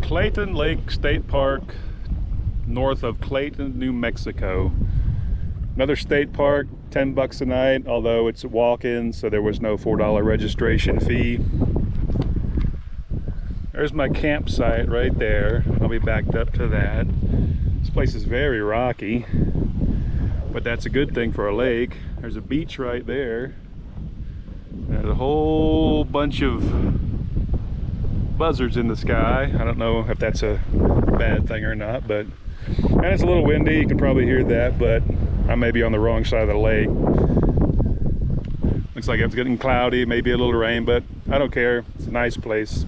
Clayton Lake State Park, north of Clayton, New Mexico. Another state park, 10 bucks a night, although it's a walk-in, so there was no $4 registration fee. There's my campsite right there. I'll be backed up to that. This place is very rocky, but that's a good thing for a lake. There's a beach right there. There's a whole bunch of buzzards in the sky. I don't know if that's a bad thing or not, but and it's a little windy. You can probably hear that, but I may be on the wrong side of the lake. Looks like it's getting cloudy, maybe a little rain, but I don't care. It's a nice place.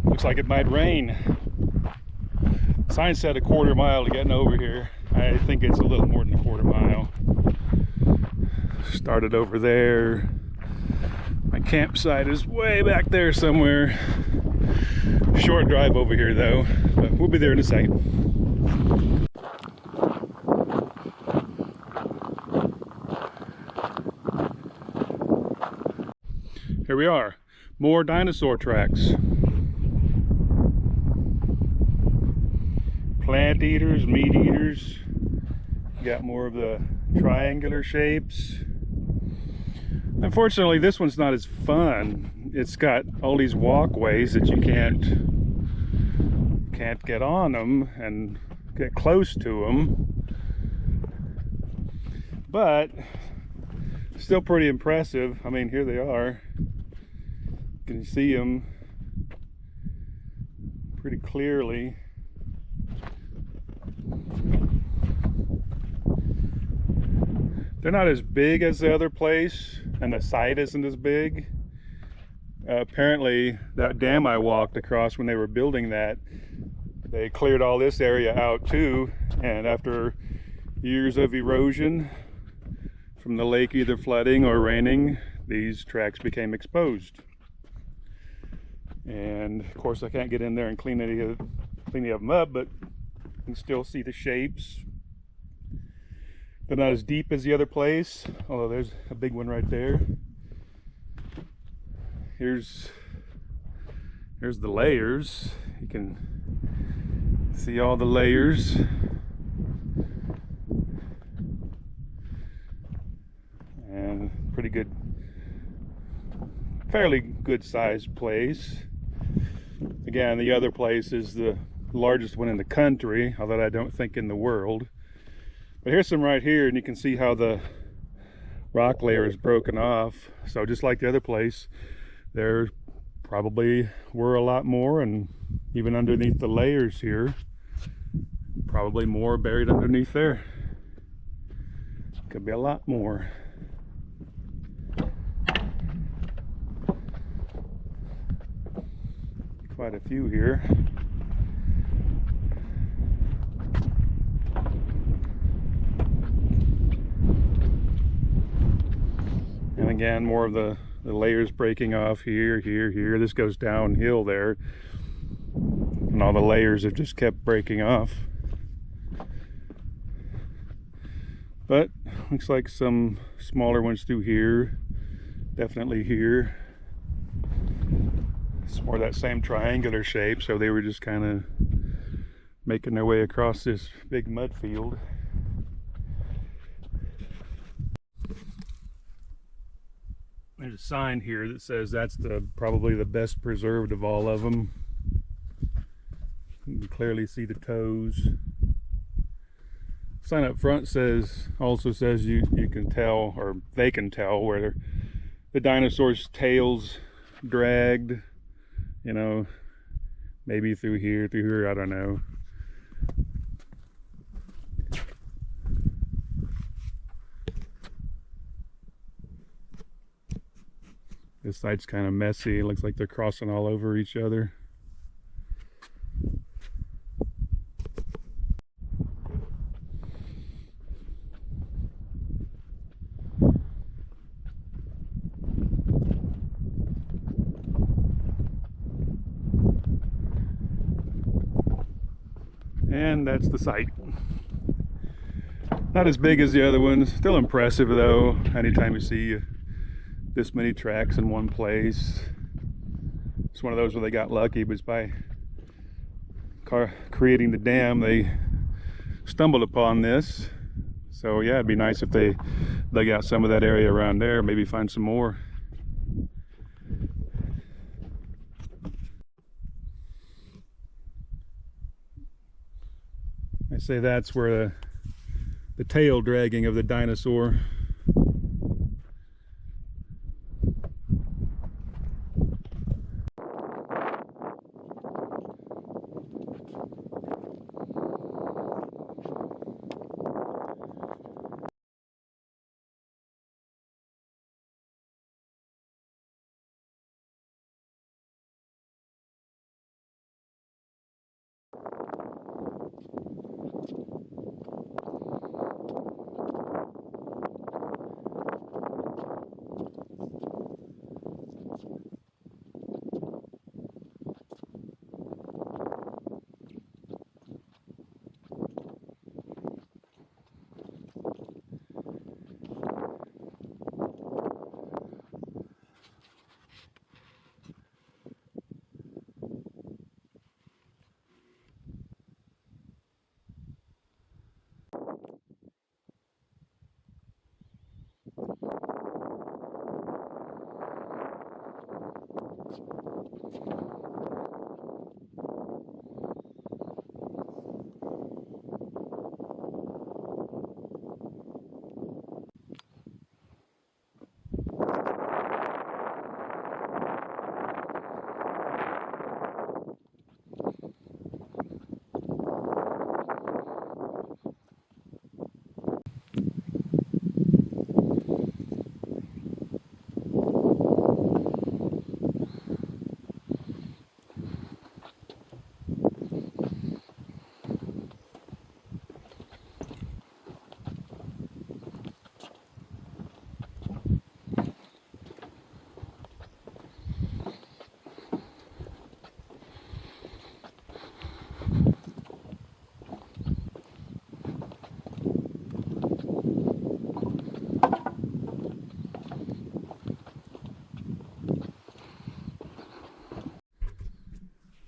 Looks like it might rain. Sign said a quarter mile to getting over here. I think it's a little more than a quarter mile. Started over there. My campsite is way back there somewhere. Short drive over here though, but we'll be there in a second. Here we are, more dinosaur tracks. Plant eaters, meat eaters. Got more of the triangular shapes. Unfortunately, this one's not as fun. It's got all these walkways that you can't get on them and get close to them. But still pretty impressive. I mean, here they are. You can see them pretty clearly. They're not as big as the other place, and the site isn't as big. Apparently, that dam I walked across when they were building that, they cleared all this area out too, and after years of erosion from the lake either flooding or raining, these tracks became exposed. And of course I can't get in there and clean any of them up, but you can still see the shapes. They're not as deep as the other place, although there's a big one right there. Here's the layers. You can see all the layers. And pretty good, fairly good sized place. Again, the other place is the largest one in the country, although I don't think in the world. But here's some right here, and you can see how the rock layer is broken off. So just like the other place, they're probably were a lot more, and even underneath the layers here, probably more buried underneath there. Could be a lot more. Quite a few here. And again, more of the layers breaking off here, here. This goes downhill there. And all the layers have just kept breaking off. But looks like some smaller ones through here. Definitely here. It's more that same triangular shape, so they were just kind of making their way across this big mud field. There's a sign here that says that's probably the best preserved of all of them. You can clearly see the toes. Sign up front also says you can tell, or they can tell, where the dinosaur's tails dragged, you know, maybe through here, I don't know. This side's kind of messy. It looks like they're crossing all over each other. And that's the site. Not as big as the other ones. Still impressive though. Anytime you see this many tracks in one place. It's one of those where they got lucky, but by creating the dam, they stumbled upon this. So yeah, it'd be nice if they dug out some of that area around there, maybe find some more. I say that's where the tail dragging of the dinosaur.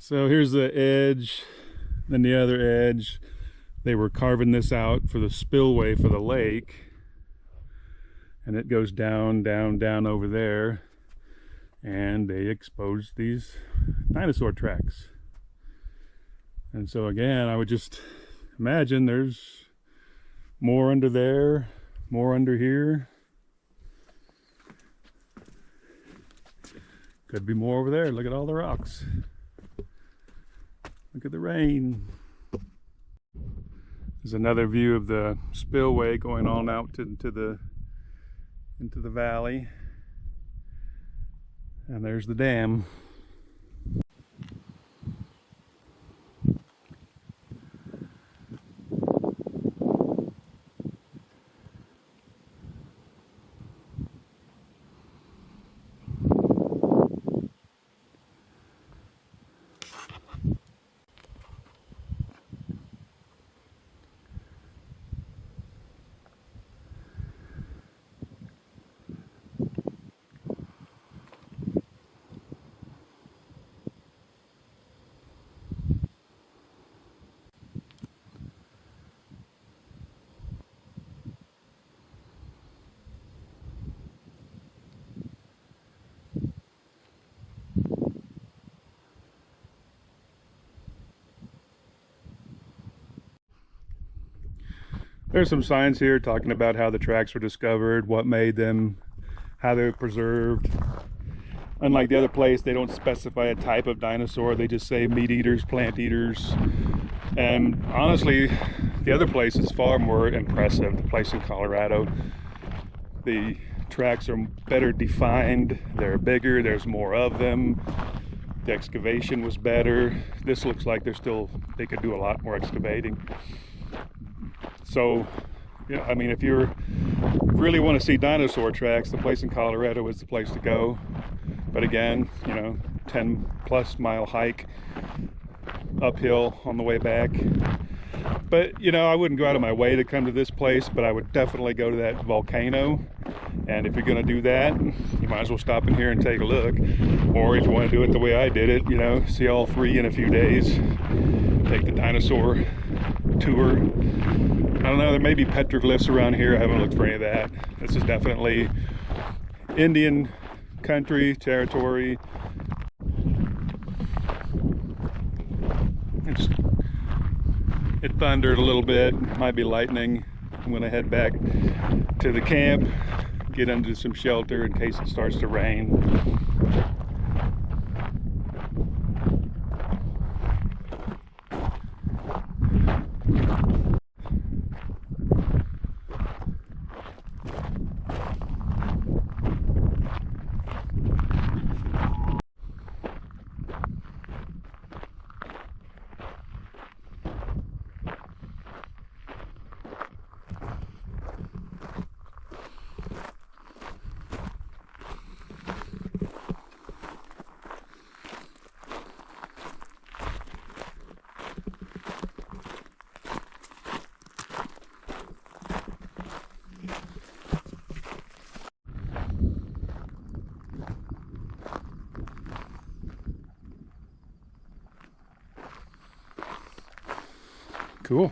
So here's the edge, then the other edge. They were carving this out for the spillway for the lake. And it goes down, down, down over there. And they exposed these dinosaur tracks. And so again, I would just imagine there's more under there, more under here. Could be more over there. Look at all the rocks. Look at the rain. There's another view of the spillway going on out into the valley. And there's the dam. There's some signs here talking about how the tracks were discovered, what made them, how they were preserved. Unlike the other place, they don't specify a type of dinosaur. They just say meat eaters, plant eaters. And honestly, the other place is far more impressive, the place in Colorado. The tracks are better defined, they're bigger, there's more of them. The excavation was better. This looks like they could do a lot more excavating. So, yeah, I mean, if you really want to see dinosaur tracks, the place in Colorado is the place to go. But again, 10+ mile hike uphill on the way back. But, I wouldn't go out of my way to come to this place, but I would definitely go to that volcano. And if you're going to do that, you might as well stop in here and take a look. Or if you want to do it the way I did it, see all three in a few days. Take the dinosaur tour. I don't know, there may be petroglyphs around here. I haven't looked for any of that. This is definitely Indian country, territory. It thundered a little bit, might be lightning. I'm going to head back to the camp, get into some shelter in case it starts to rain. Cool.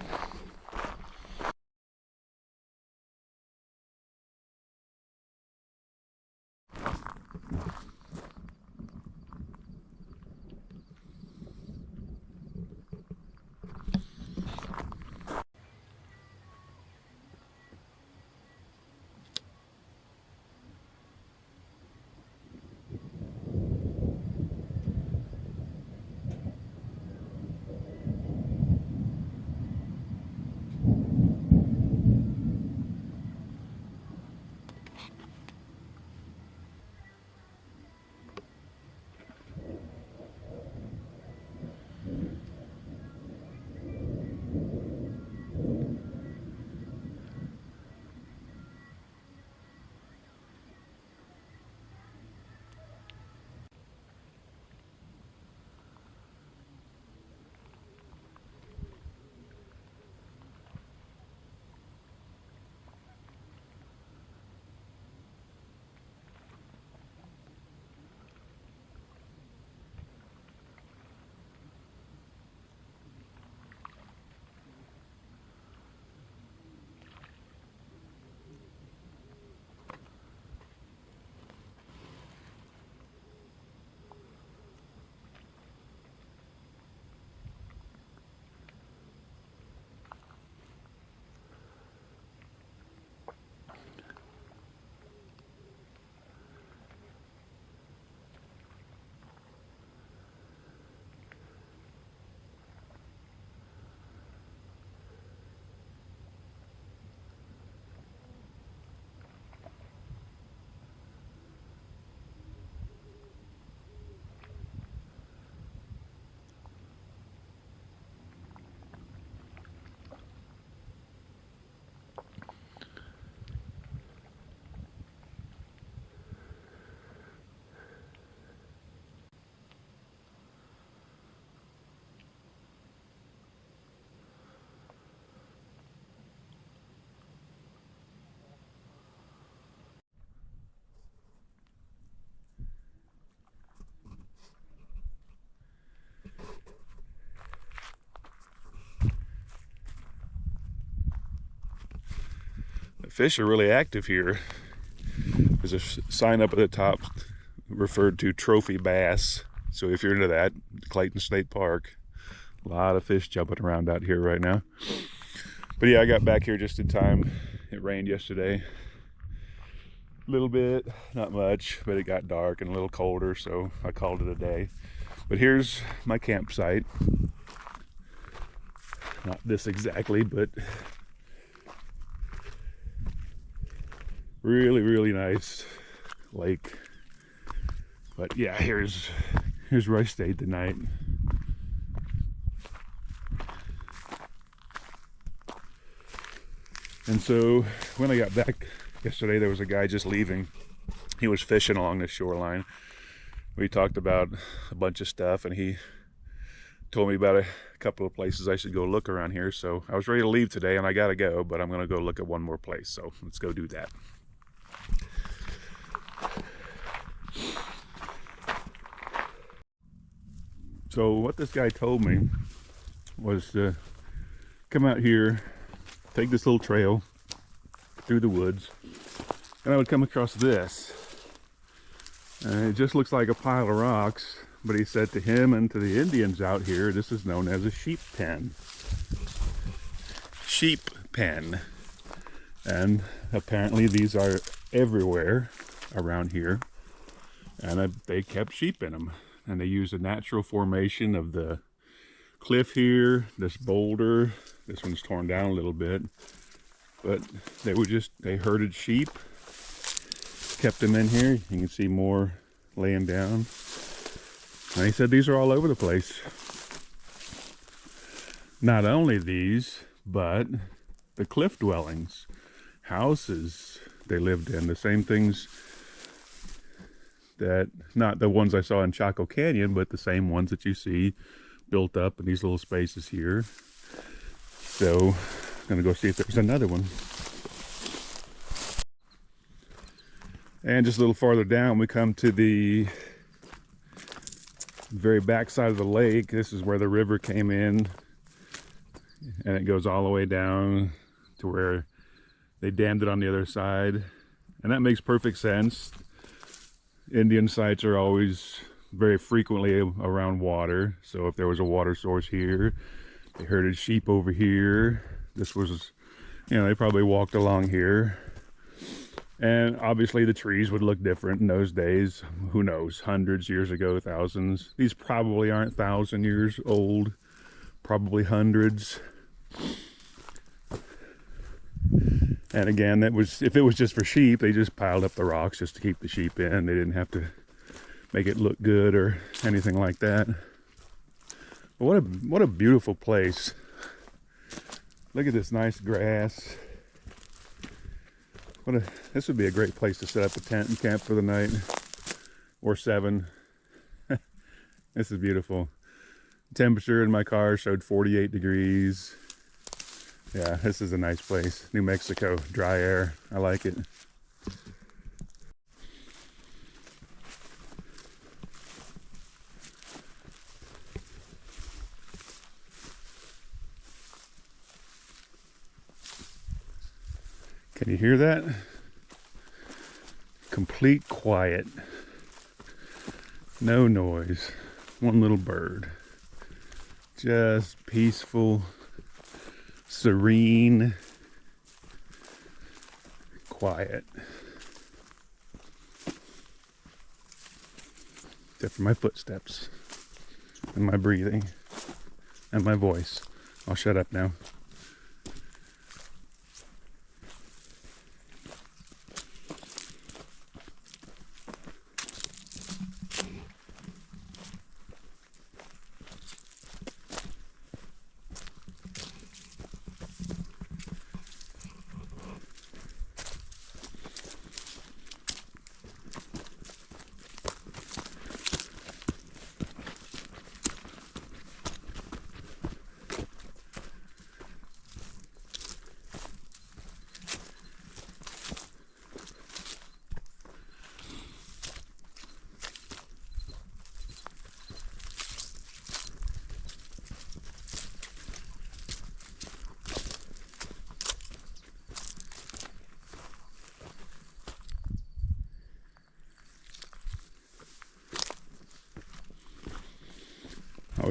fish are really active here. There's a sign up at the top referred to trophy bass. So if you're into that, Clayton State Park, a lot of fish jumping around out here right now. But yeah, I got back here just in time. It rained yesterday. A little bit, not much, but it got dark and a little colder, so I called it a day. But here's my campsite. Not this exactly, but really, really nice lake. But yeah, here's where I stayed the night. And so when I got back yesterday, there was a guy just leaving. He was fishing along the shoreline. We talked about a bunch of stuff, and he told me about a couple of places I should go look around here. So I was ready to leave today, and I gotta go, but I'm gonna go look at one more place. So let's go do that. So what this guy told me was to come out here, take this little trail through the woods, and I would come across this. It just looks like a pile of rocks, but he said to him and to the Indians out here, this is known as a sheep pen. Sheep pen. And apparently these are everywhere around here, and they kept sheep in them. And they used a natural formation of the cliff here, this boulder. This one's torn down a little bit, but they herded sheep, kept them in here. You can see more laying down. And he said these are all over the place. Not only these, but the cliff dwellings, houses they lived in, the same things that, not the ones I saw in Chaco Canyon, but the same ones that you see built up in these little spaces here. So I'm gonna go see if there's another one. And just a little farther down, we come to the very back side of the lake. This is where the river came in, and it goes all the way down to where they dammed it on the other side. And that makes perfect sense. Indian sites are always very frequently around water. So if there was a water source here, they herded sheep over here. This was, they probably walked along here. And obviously the trees would look different in those days. Who knows, hundreds years ago, thousands. These probably aren't 1,000 years old, probably hundreds. And again, if it was just for sheep, they just piled up the rocks just to keep the sheep in. They didn't have to make it look good or anything like that. But what a beautiful place. Look at this nice grass. This would be a great place to set up a tent and camp for the night, or 7. This is beautiful. Temperature in my car showed 48 degrees. Yeah, this is a nice place. New Mexico, dry air. I like it. Can you hear that? Complete quiet. No noise. One little bird. Just peaceful, serene, quiet. Except for my footsteps and my breathing and my voice. I'll shut up now.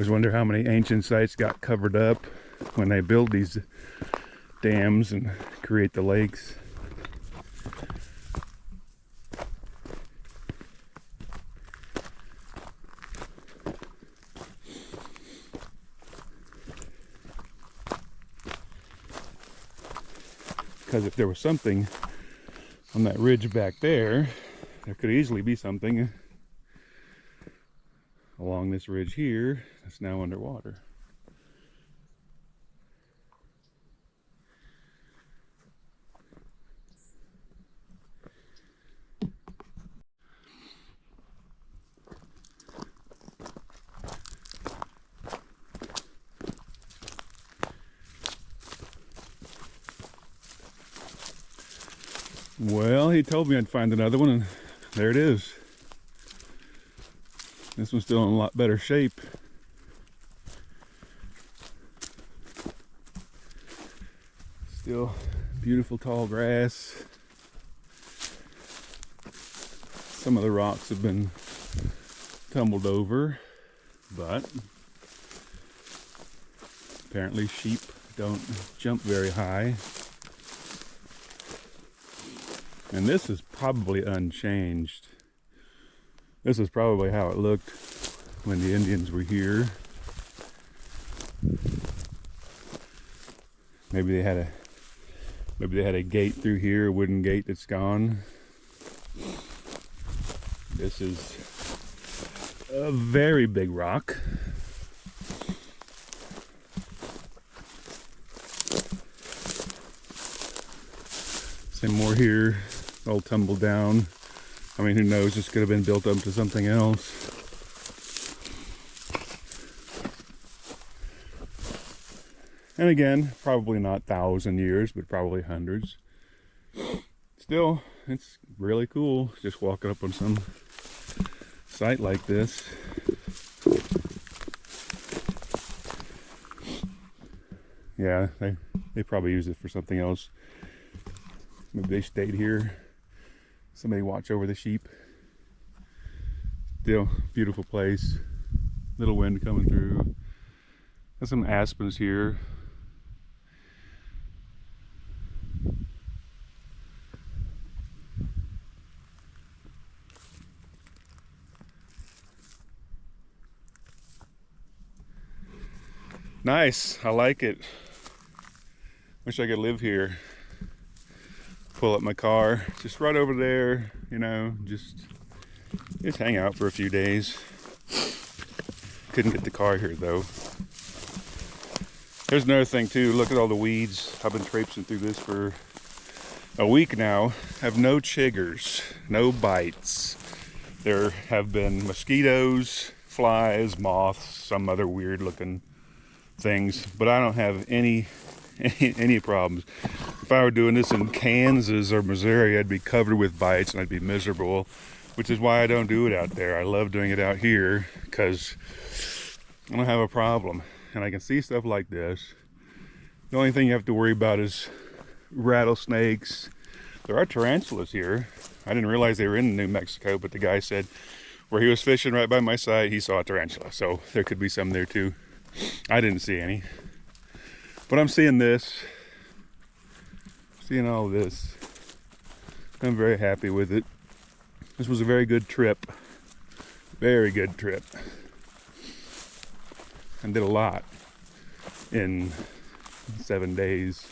always wonder how many ancient sites got covered up when they build these dams and create the lakes. Because if there was something on that ridge back there, there could easily be something along this ridge here that's now underwater. Well, he told me I'd find another one, and there it is. This one's still in a lot better shape. Still beautiful tall grass. Some of the rocks have been tumbled over, but apparently sheep don't jump very high. And this is probably unchanged. This is probably how it looked when the Indians were here. Maybe they had a gate through here, a wooden gate that's gone. This is a very big rock. Some more here, all tumbled down. I mean, who knows, this could have been built up to something else. And again, probably not 1,000 years, but probably hundreds. Still, it's really cool just walking up on some site like this. Yeah, they probably used it for something else. Maybe they stayed here. Somebody watch over the sheep. Still, beautiful place. Little wind coming through. There's some aspens here. Nice, I like it. Wish I could live here. Pull up my car, just right over there, you know, just hang out for a few days. Couldn't get the car here though. There's another thing too, look at all the weeds. I've been traipsing through this for a week now. Have no chiggers, no bites. There have been mosquitoes, flies, moths, some other weird looking things, but I don't have any problems. If I were doing this in Kansas or Missouri, I'd be covered with bites and I'd be miserable, which is why I don't do it out there. I love doing it out here because I don't have a problem and I can see stuff like this. The only thing you have to worry about is rattlesnakes. There are tarantulas here. I didn't realize they were in New Mexico, but the guy said where he was fishing right by my side, he saw a tarantula, so there could be some there too. I didn't see any, but I'm seeing this, seeing all this. I'm very happy with it. This was a very good trip, very good trip, and did a lot in 7 days.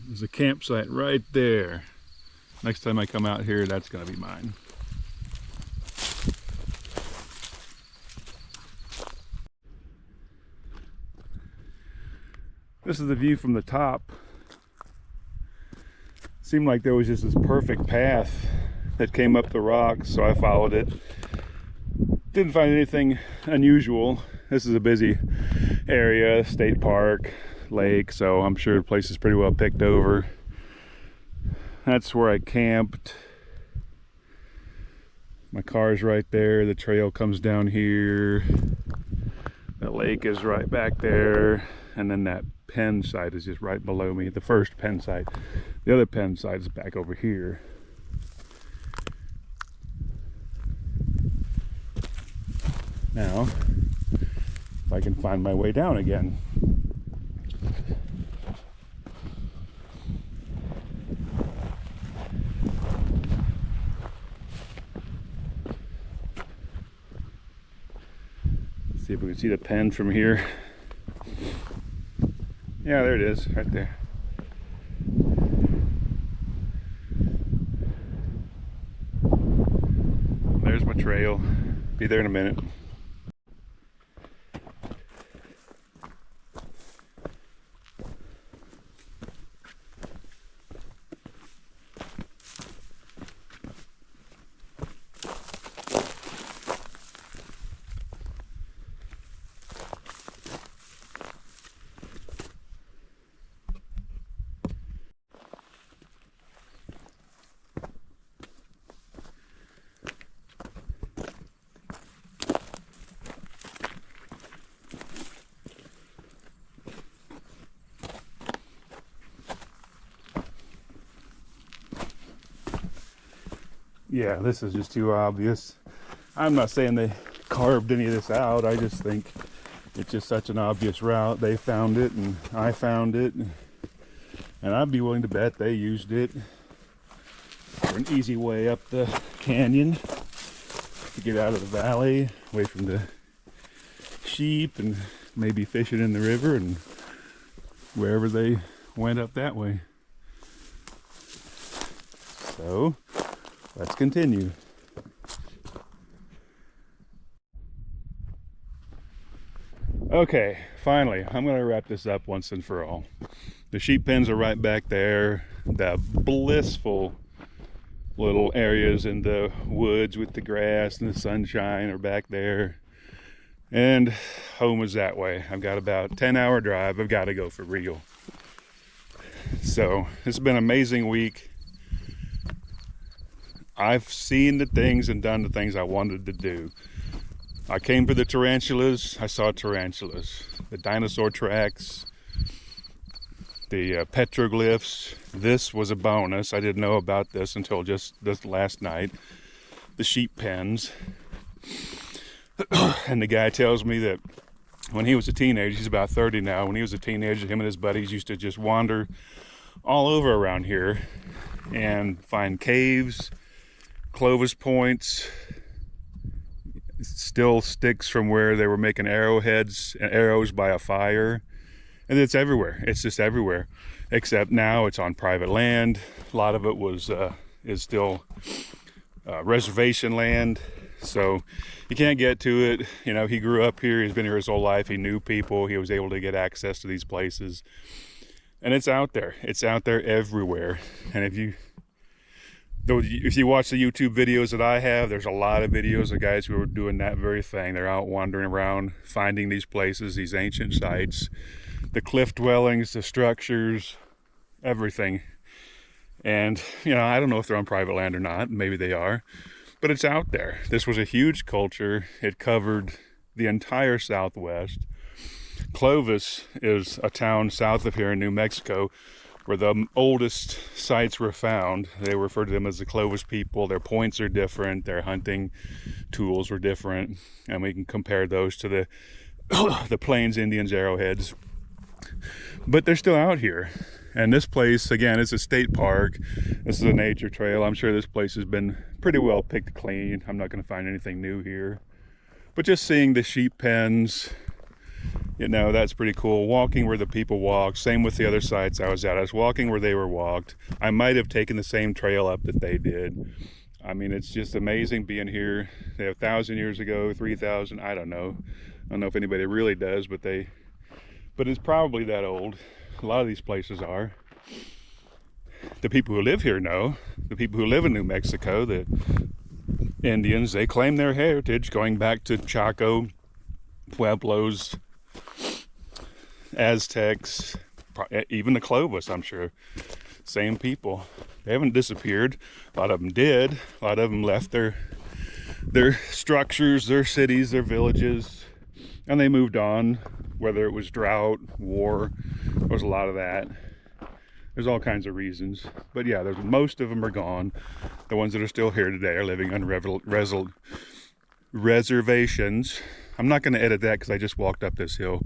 There's a campsite right there. Next time I come out here, that's gonna be mine. This is the view from the top. Seemed like there was just this perfect path that came up the rocks, so I followed it. Didn't find anything unusual. This is a busy area, state park, lake, so I'm sure the place is pretty well picked over. That's where I camped. My car's right there. The trail comes down here. The lake is right back there. And then that pen site is just right below me. The first pen site. The other pen site is back over here. Now, if I can find my way down again. See if we can see the pen from here. Yeah, there it is, right there. There's my trail. Be there in a minute. Yeah, this is just too obvious. I'm not saying they carved any of this out. I just think it's just such an obvious route. They found it and I found it. And I'd be willing to bet they used it for an easy way up the canyon to get out of the valley, away from the sheep and maybe fishing in the river and wherever they went up that way. So let's continue. Okay, finally, I'm going to wrap this up once and for all. The sheep pens are right back there. The blissful little areas in the woods with the grass and the sunshine are back there. And home is that way. I've got about a 10-hour drive. I've got to go for real. So it's been an amazing week. I've seen the things and done the things I wanted to do. I came for the tarantulas. I saw tarantulas. The dinosaur tracks. The petroglyphs. This was a bonus. I didn't know about this until just this last night. The sheep pens. And the guy tells me that when he was a teenager, he's about 30 now, when he was a teenager, him and his buddies used to just wander all over around here and find caves, Clovis points, still sticks from where they were making arrowheads and arrows by a fire. And it's everywhere. It's just everywhere. Except now it's on private land. A lot of it is still reservation land. So you can't get to it. You know, he grew up here. He's been here his whole life. He knew people. He was able to get access to these places. And it's out there. It's out there everywhere. And if you watch the YouTube videos that I have, there's a lot of videos of guys who are doing that very thing. They're out wandering around, finding these places, these ancient sites, the cliff dwellings, the structures, everything. And, you know, I don't know if they're on private land or not. Maybe they are. But it's out there. This was a huge culture. It covered the entire Southwest. Clovis is a town south of here in New Mexico where the oldest sites were found. They refer to them as the Clovis people. Their points are different. Their hunting tools were different. And we can compare those to the the Plains Indians arrowheads. But they're still out here. And this place, again, is a state park. This is a nature trail. I'm sure this place has been pretty well picked clean. I'm not going to find anything new here. But just seeing the sheep pens, you know, that's pretty cool. Walking where the people walk. Same with the other sites I was at. I was walking where they were walked. I might have taken the same trail up that they did. I mean, it's just amazing being here. They have 1,000 years ago, 3,000, I don't know. I don't know if anybody really does, but they but it's probably that old. A lot of these places are. The people who live here know. The people who live in New Mexico, the Indians, they claim their heritage going back to Chaco, Pueblos, Aztecs, even the Clovis, I'm sure. Same people. They haven't disappeared. A lot of them did. A lot of them left their structures, their cities, their villages, and they moved on, whether it was drought, war. There was a lot of that. There's all kinds of reasons. But yeah, most of them are gone. The ones that are still here today are living on reservations. I'm not going to edit that because I just walked up this hill.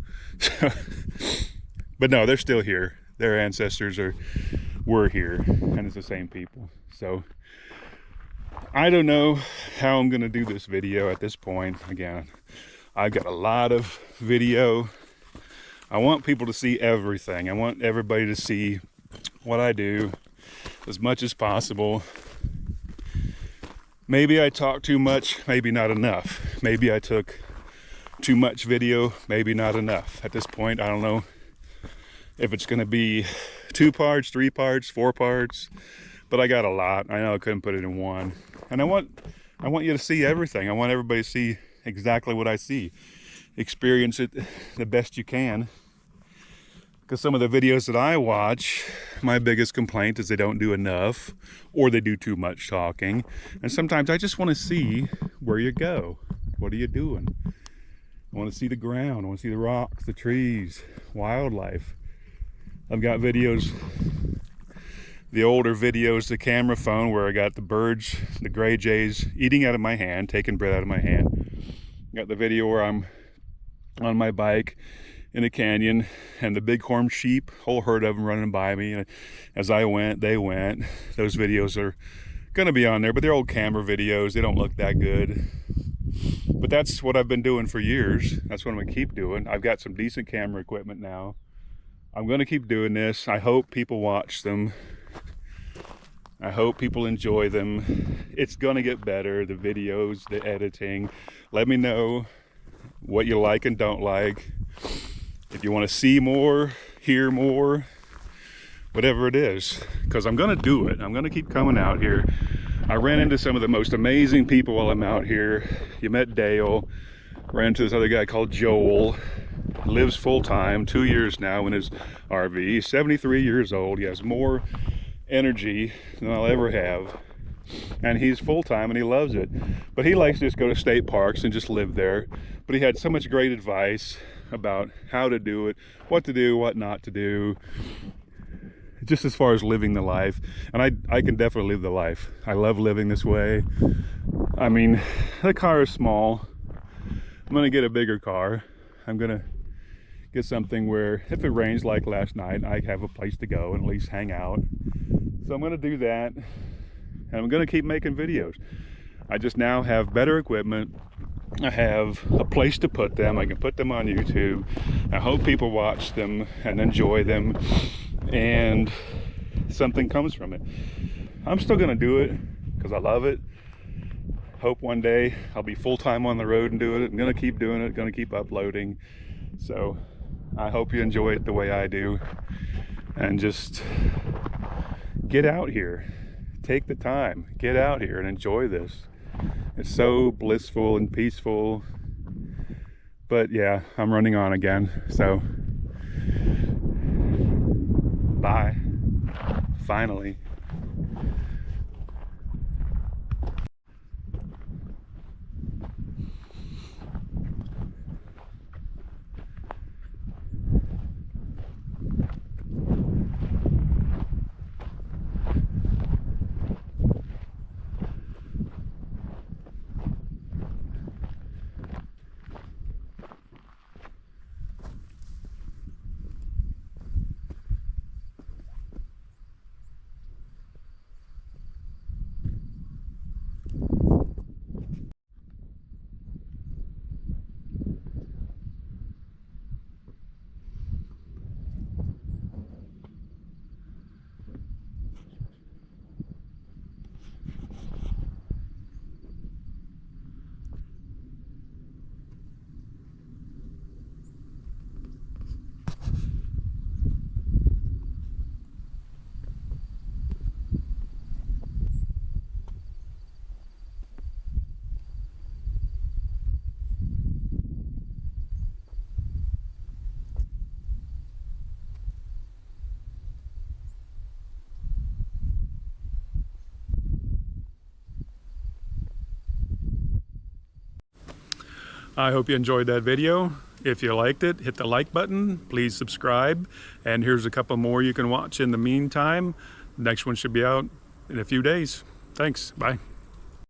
But no, they're still here. Their ancestors were here, and it's the same people. So I don't know how I'm going to do this video at this point. Again, I've got a lot of video. I want people to see everything. I want everybody to see what I do as much as possible. Maybe I talk too much, maybe not enough. Maybe I took too much video, maybe not enough. At this point, I don't know if it's going to be 2 parts, 3 parts, 4 parts, but I got a lot. I know I couldn't put it in one. And I want you to see everything. I want everybody to see exactly what I see. Experience it the best you can. Because some of the videos that I watch, my biggest complaint is they don't do enough, or they do too much talking. And sometimes I just want to see where you go. What are you doing? I want to see the ground. I want to see the rocks, the trees, wildlife. I've got videos, the older videos, the camera phone, where I got the birds, the gray jays eating out of my hand, taking bread out of my hand. Got the video where I'm on my bike in a canyon and the bighorn sheep, whole herd of them running by me. And as I went, they went. Those videos are going to be on there, but they're old camera videos. They don't look that good. But that's what I've been doing for years. That's what I'm going to keep doing. I've got some decent camera equipment now. I'm going to keep doing this. I hope people watch them. I hope people enjoy them. It's going to get better, the videos, the editing. Let me know what you like and don't like. If you want to see more, hear more, whatever it is. Because I'm going to do it. I'm going to keep coming out here. I ran into some of the most amazing people while I'm out here. You met Dale. Ran into this other guy called Joel. Lives full-time, 2 years now in his RV. He's 73 years old. He has more energy than I'll ever have. And he's full-time and he loves it. But he likes to just go to state parks and just live there. But he had so much great advice about how to do it, what to do, what not to do. Just as far as living the life. And I can definitely live the life. I love living this way. I mean, the car is small. I'm gonna get a bigger car. I'm gonna get something where if it rains like last night, I have a place to go and at least hang out. So I'm gonna do that, and I'm gonna keep making videos. I just now have better equipment. I have a place to put them. I can put them on YouTube. I hope people watch them and enjoy them, and something comes from it. I'm still gonna do it because I love it. Hope one day I'll be full-time on the road and do it. I'm gonna keep doing it, gonna keep uploading. So I hope you enjoy it the way I do, and just get out here. Take the time, get out here and enjoy this. It's so blissful and peaceful. But yeah, I'm running on again, so bye, finally. I hope you enjoyed that video. If you liked it, hit the like button, please subscribe, and here's a couple more you can watch in the meantime. The next one should be out in a few days. Thanks, bye.